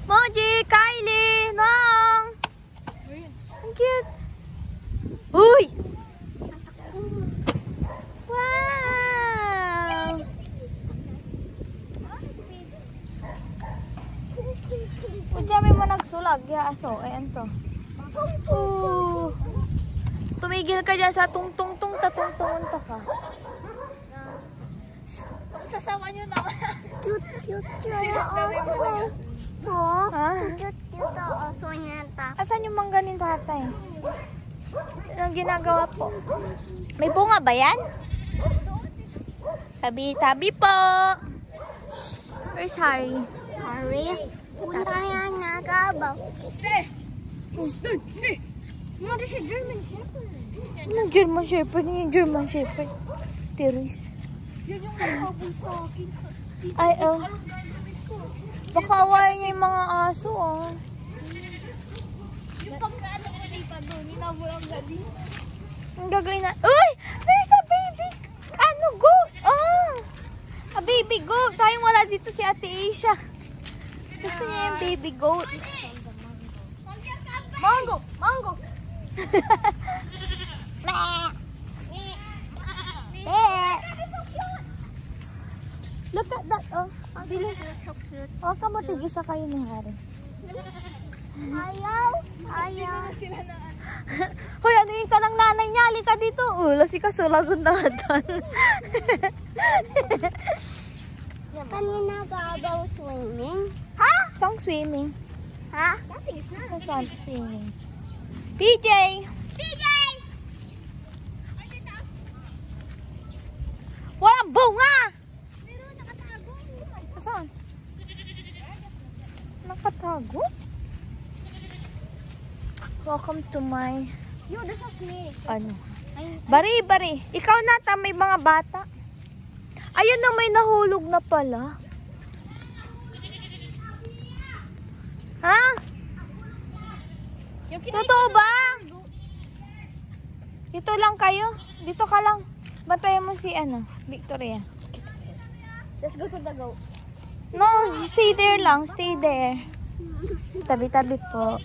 Moji, Kylie, Nong. Ang cute. Uy! Wow! Dami mo nagsulag. Ya, aso. Ayan to. Tumigil ka dyan sa tung-tung-tung, tatungtungan ta ka. Sasama nyo naman. Cute. Sinatawi mo lang. Ha? Cute aso neta. Asan yung mangganin tatay? Anong ginagawa po? May bunga ba yan? Tabi-tabi po. Where's Harry? Harry, punta yan nagabaw. Ano siya German Shepherd? Anong German Shepherd? Yung German Shepherd. Tiris. Yan yung nakahabol sa akin. Ay, oh. Baka awayan niya yung mga aso, oh. Yung pagkaano ko dito doon, hinabol ang gabi. Ang gagawin na... Uy! There's a baby! Ano? Goat! Oh! A baby goat! Sayang wala dito si Ate Asia. Gusto niya yung baby goat. Mango! Mango! Look at that, oh. Bilis. Oh, kamutig isa kayo ni Harry. Ayaw. Sila na ano. Hoy, ano yung kanang nanay niya? Halika dito. Lasi ka sulagon na atan. Kanina nagabaw swimming. Ha? Saan swimming? Ha? Saan swimming? PJ! PJ! Walang bunga! Pero nakatago. Saan? Nakatago? Welcome to my... Yo, there's a snake. Ano? Bari. Ikaw nata may mga bata. Ayun na, may nahulog na pala. Ha? Totoo ba? Dito lang kayo? Dito ka lang. Bantayan mo si Victoria. Let's go to the goats. No, stay there lang. Stay there. Tabi-tabi po.